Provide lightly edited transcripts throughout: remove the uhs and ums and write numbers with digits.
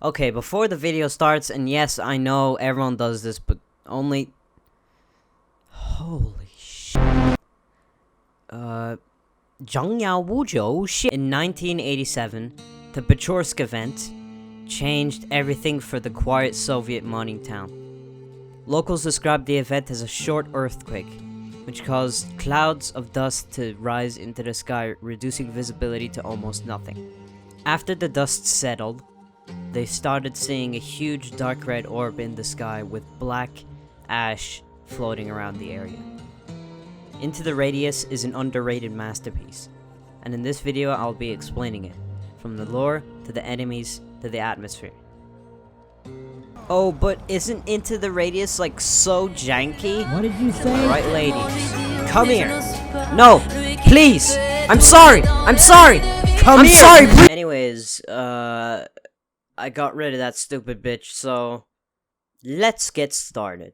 Okay, before the video starts, and yes, I know everyone does this, but only... Holy shit. In 1987, the Pechorsk event changed everything for the quiet Soviet mining town. Locals described the event as a short earthquake, which caused clouds of dust to rise into the sky, reducing visibility to almost nothing. After the dust settled, they started seeing a huge dark red orb in the sky with black ash floating around the area. Into the Radius is an underrated masterpiece, and in this video I'll be explaining it, from the lore, to the enemies, to the atmosphere. Oh, but isn't Into the Radius like so janky? What did you say? Right, ladies, come here. No, please. I'm sorry. I'm sorry. I'm sorry. Please. Anyways, I got rid of that stupid bitch, so let's get started.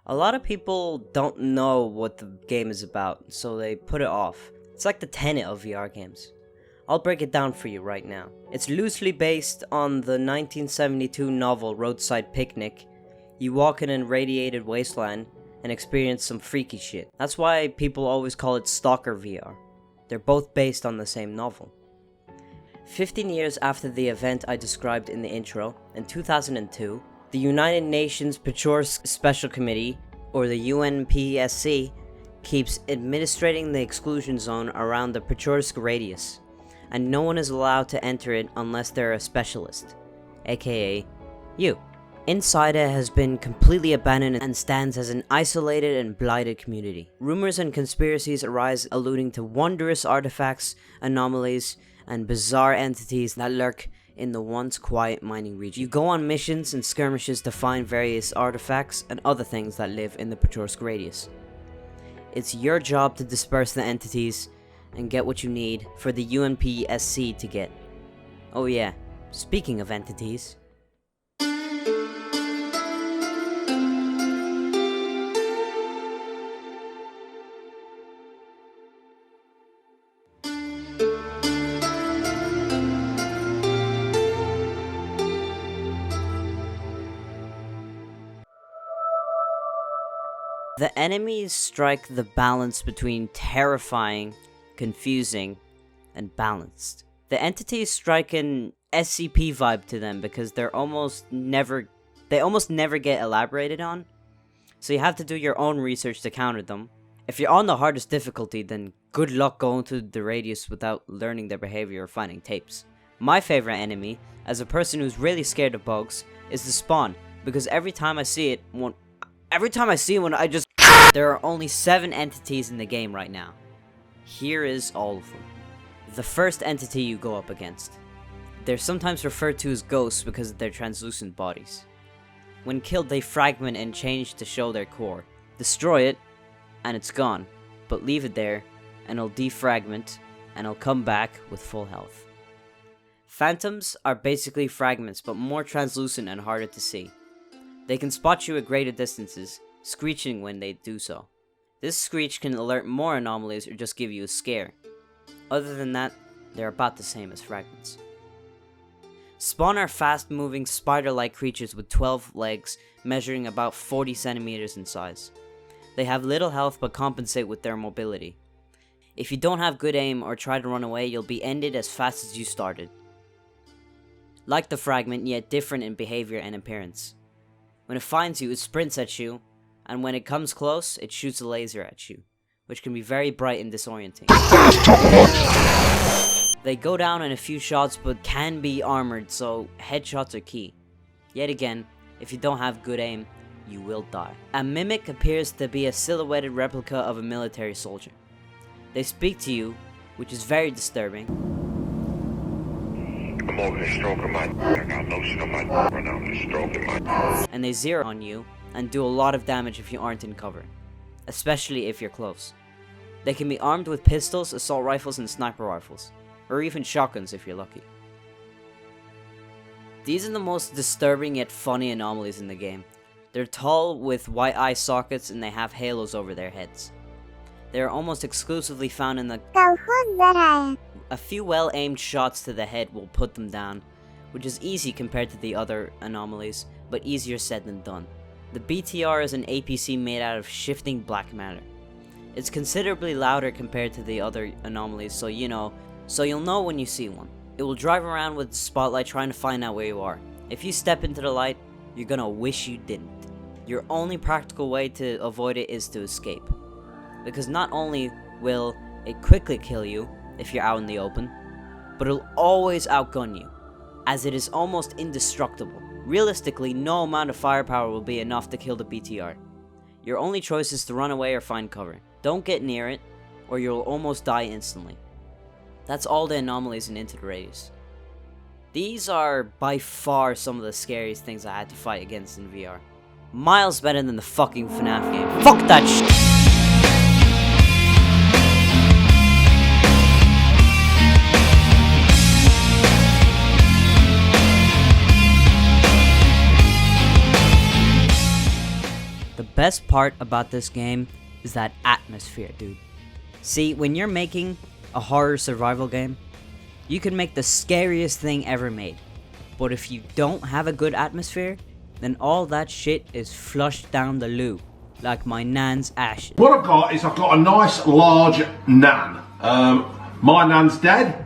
A lot of people don't know what the game is about, so they put it off. It's like the tenet of VR games. I'll break it down for you right now. It's loosely based on the 1972 novel Roadside Picnic. You walk in an irradiated wasteland and experience some freaky shit. That's why people always call it Stalker VR. They're both based on the same novel. 15 years after the event I described in the intro, in 2002, the United Nations Pechorsk Special Committee, or the UNPSC, keeps administrating the exclusion zone around the Pechorsk Radius, and no one is allowed to enter it unless they're a specialist, aka you. Inside it has been completely abandoned and stands as an isolated and blighted community. Rumors and conspiracies arise alluding to wondrous artifacts, anomalies, and bizarre entities that lurk in the once quiet mining region. You go on missions and skirmishes to find various artifacts and other things that live in the Pechorsk Radius. It's your job to disperse the entities and get what you need for the UNPSC to get. Oh yeah, speaking of entities, the enemies strike the balance between terrifying, confusing, and balanced. The entities strike an SCP vibe to them because they almost never get elaborated on, so you have to do your own research to counter them. If you're on the hardest difficulty, then good luck going to the Radius without learning their behavior or finding tapes. My favorite enemy, as a person who's really scared of bugs, is the spawn, because every time I see one, I just... There are only 7 entities in the game right now. Here is all of them. The first entity you go up against. They're sometimes referred to as ghosts because of their translucent bodies. When killed, they fragment and change to show their core. Destroy it, and it's gone. But leave it there, and it'll defragment, and it'll come back with full health. Phantoms are basically fragments, but more translucent and harder to see. They can spot you at greater distances, screeching when they do so. This screech can alert more anomalies or just give you a scare. Other than that, they're about the same as fragments. Spawn are fast-moving, spider-like creatures with 12 legs, measuring about 40 centimeters in size. They have little health but compensate with their mobility. If you don't have good aim or try to run away, you'll be ended as fast as you started. Like the fragment, yet different in behavior and appearance. When it finds you, it sprints at you, and when it comes close, it shoots a laser at you, which can be very bright and disorienting. They go down in a few shots but can be armored, so headshots are key. Yet again, if you don't have good aim, you will die. A mimic appears to be a silhouetted replica of a military soldier. They speak to you, which is very disturbing. I'm over here stroking my I got lotion on my right now, I'm just stroking my And they zero on you and do a lot of damage if you aren't in cover, especially if you're close. They can be armed with pistols, assault rifles, and sniper rifles, or even shotguns if you're lucky. These are the most disturbing yet funny anomalies in the game. They're tall with white eye sockets and they have halos over their heads. They are almost exclusively found in the A few well-aimed shots to the head will put them down, which is easy compared to the other anomalies, but easier said than done. The BTR is an APC made out of shifting black matter. It's considerably louder compared to the other anomalies, so you'll know when you see one. It will drive around with the spotlight trying to find out where you are. If you step into the light, you're gonna wish you didn't. Your only practical way to avoid it is to escape. Because not only will it quickly kill you if you're out in the open, but it'll always outgun you, as it is almost indestructible. Realistically, no amount of firepower will be enough to kill the BTR. Your only choice is to run away or find cover. Don't get near it, or you'll almost die instantly. That's all the anomalies in Into the Radius. These are by far some of the scariest things I had to fight against in VR. Miles better than the fucking FNAF game. Fuck that shit! The best part about this game is that atmosphere, dude. See, when you're making a horror survival game, you can make the scariest thing ever made. But if you don't have a good atmosphere, then all that shit is flushed down the loo, like my nan's ashes. What I've got is I've got a nice large nan. My nan's dead,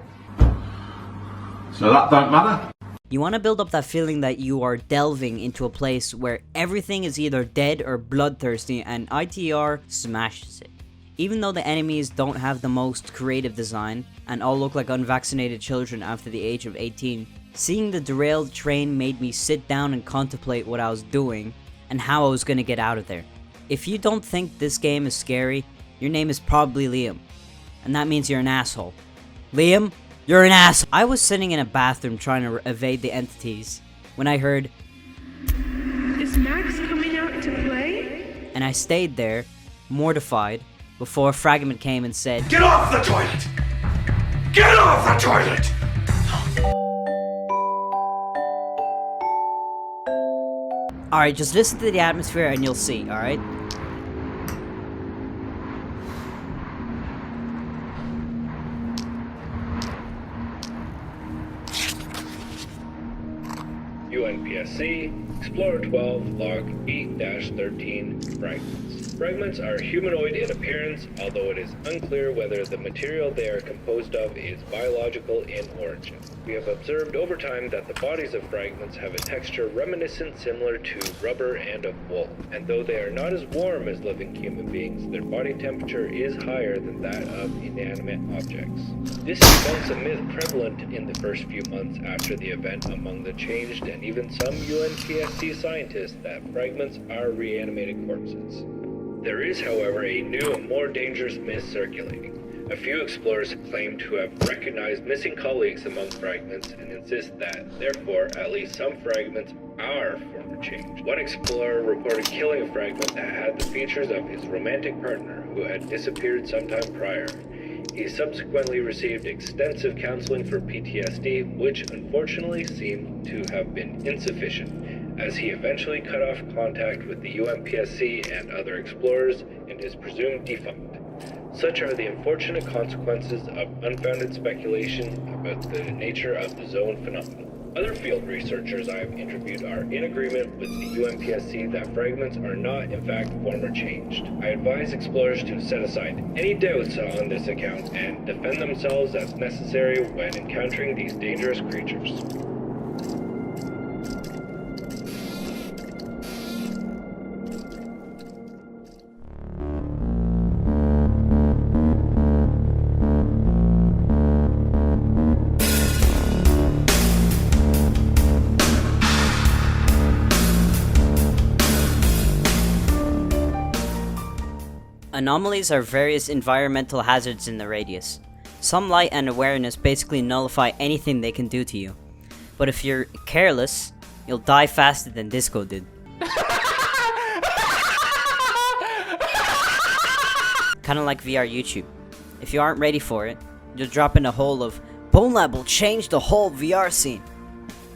so that don't matter. You want to build up that feeling that you are delving into a place where everything is either dead or bloodthirsty, and ITR smashes it. Even though the enemies don't have the most creative design, and all look like unvaccinated children after the age of 18, seeing the derailed train made me sit down and contemplate what I was doing, and how I was going to get out of there. If you don't think this game is scary, your name is probably Liam, and that means you're an asshole. Liam, you're an asshole! I was sitting in a bathroom trying to evade the entities, when I heard, "Is Max coming out to play?" And I stayed there, mortified, before a fragment came and said, Get off the toilet! Get off the toilet! Alright, just listen to the atmosphere and you'll see, alright? UNPSC, Explorer 12, Log 8-13, Fragments. Fragments are humanoid in appearance, although it is unclear whether the material they are composed of is biological in origin. We have observed over time that the bodies of fragments have a texture reminiscent similar to rubber and of wool, and though they are not as warm as living human beings, their body temperature is higher than that of inanimate objects. This debunks a myth prevalent in the first few months after the event among the changed and even some UNPSC scientists that fragments are reanimated corpses. There is, however, a new and more dangerous myth circulating. A few explorers claim to have recognized missing colleagues among fragments and insist that, therefore, at least some fragments are former changed. One explorer reported killing a fragment that had the features of his romantic partner who had disappeared sometime prior. He subsequently received extensive counseling for PTSD, which unfortunately seemed to have been insufficient, as he eventually cut off contact with the UNPSC and other explorers and is presumed defunct. Such are the unfortunate consequences of unfounded speculation about the nature of the zone phenomenon. Other field researchers I have interviewed are in agreement with the UNPSC that fragments are not in fact formed or changed. I advise explorers to set aside any doubts on this account and defend themselves as necessary when encountering these dangerous creatures. Anomalies are various environmental hazards in the radius. Some light and awareness basically nullify anything they can do to you. But if you're careless, you'll die faster than Disco did. Kinda like VR YouTube. If you aren't ready for it, you'll drop in a hole of Bone Lab will change the whole VR scene.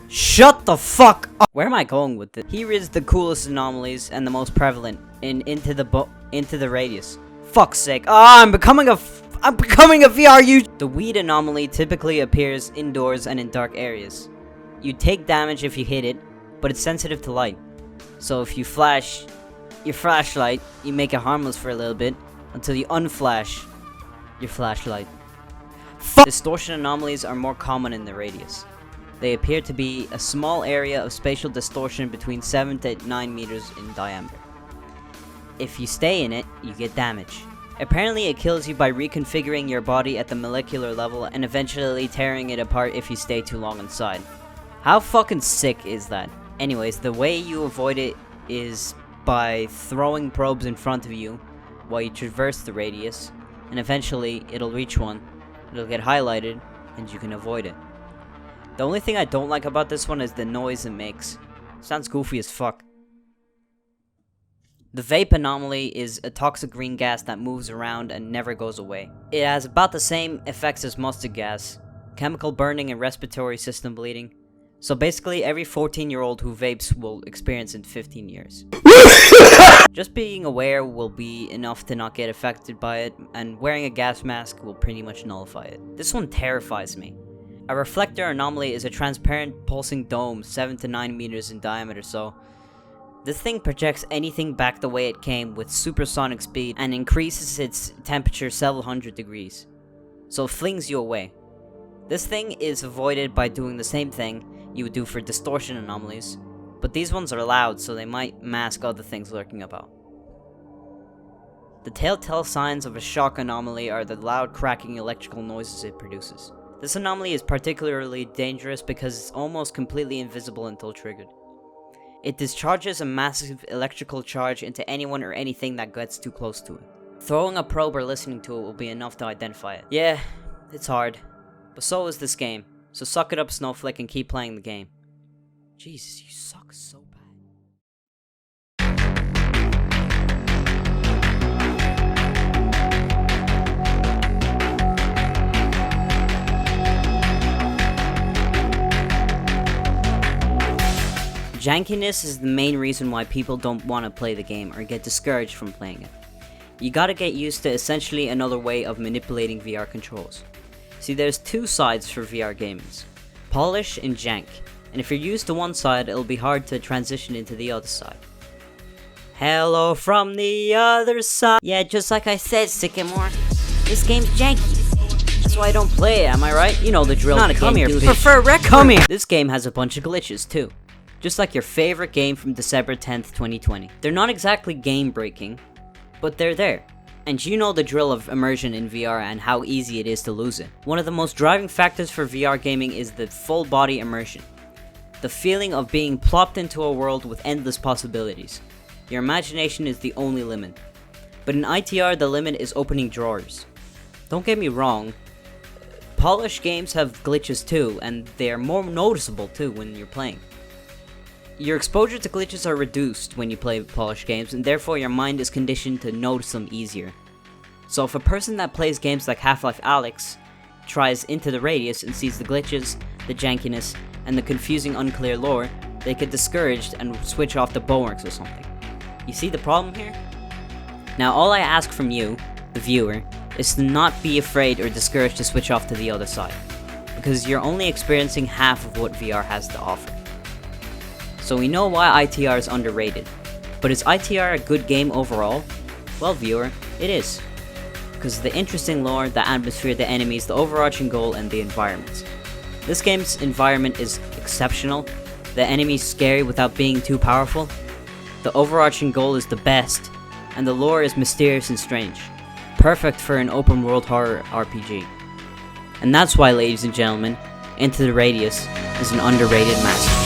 Shut the fuck up! Where am I going with this? Here is the coolest anomalies and the most prevalent into the radius. Fuck's sake. I'm becoming a VR user. The weed anomaly typically appears indoors and in dark areas. You take damage if you hit it, but it's sensitive to light. So if you flash your flashlight, you make it harmless for a little bit until you unflash your flashlight. Distortion anomalies are more common in the radius. They appear to be a small area of spatial distortion between 7 to 9 meters in diameter. If you stay in it, you get damage. Apparently it kills you by reconfiguring your body at the molecular level and eventually tearing it apart if you stay too long inside. How fucking sick is that? Anyways, the way you avoid it is by throwing probes in front of you while you traverse the radius, and eventually it'll reach one, it'll get highlighted, and you can avoid it. The only thing I don't like about this one is the noise it makes. Sounds goofy as fuck. The vape anomaly is a toxic green gas that moves around and never goes away. It has about the same effects as mustard gas, chemical burning and respiratory system bleeding. So basically every 14-year-old who vapes will experience in 15 years. Just being aware will be enough to not get affected by it, and wearing a gas mask will pretty much nullify it. This one terrifies me. A reflector anomaly is a transparent pulsing dome 7 to 9 meters in diameter, so this thing projects anything back the way it came with supersonic speed and increases its temperature several hundred degrees. So it flings you away. This thing is avoided by doing the same thing you would do for distortion anomalies, but these ones are loud, so they might mask other things lurking about. The telltale signs of a shock anomaly are the loud cracking electrical noises it produces. This anomaly is particularly dangerous because it's almost completely invisible until triggered. It discharges a massive electrical charge into anyone or anything that gets too close to it. Throwing a probe or listening to it will be enough to identify it. Yeah, it's hard, but so is this game, so suck it up, Snowflake, and keep playing the game. Jesus, you suck so bad. Jankiness is the main reason why people don't want to play the game or get discouraged from playing it. You gotta get used to essentially another way of manipulating VR controls. See, there's two sides for VR gamers, polish and jank, and if you're used to one side, it'll be hard to transition into the other side. Hello from the other side. Yeah, just like I said, Sycamore, this game's janky. That's why I don't play it, am I right? You know the drill. Not a come game, here, prefer rec. Come here. This game has a bunch of glitches too. Just like your favorite game from December 10th, 2020. They're not exactly game-breaking, but they're there. And you know the drill of immersion in VR and how easy it is to lose it. One of the most driving factors for VR gaming is the full body immersion. The feeling of being plopped into a world with endless possibilities. Your imagination is the only limit. But in ITR, the limit is opening drawers. Don't get me wrong, polished games have glitches too, and they are more noticeable too when you're playing. Your exposure to glitches are reduced when you play polished games, and therefore your mind is conditioned to notice them easier. So if a person that plays games like Half-Life Alyx tries Into the Radius and sees the glitches, the jankiness, and the confusing unclear lore, they get discouraged and switch off to Boneworks or something. You see the problem here? Now all I ask from you, the viewer, is to not be afraid or discouraged to switch off to the other side. because you're only experiencing half of what VR has to offer. So we know why ITR is underrated, but is ITR a good game overall? Well, viewer, it is. Because of the interesting lore, the atmosphere, the enemies, the overarching goal, and the environments. This game's environment is exceptional, the enemies scary without being too powerful, the overarching goal is the best, and the lore is mysterious and strange. Perfect for an open world horror RPG. And that's why, ladies and gentlemen, Into the Radius is an underrated masterpiece.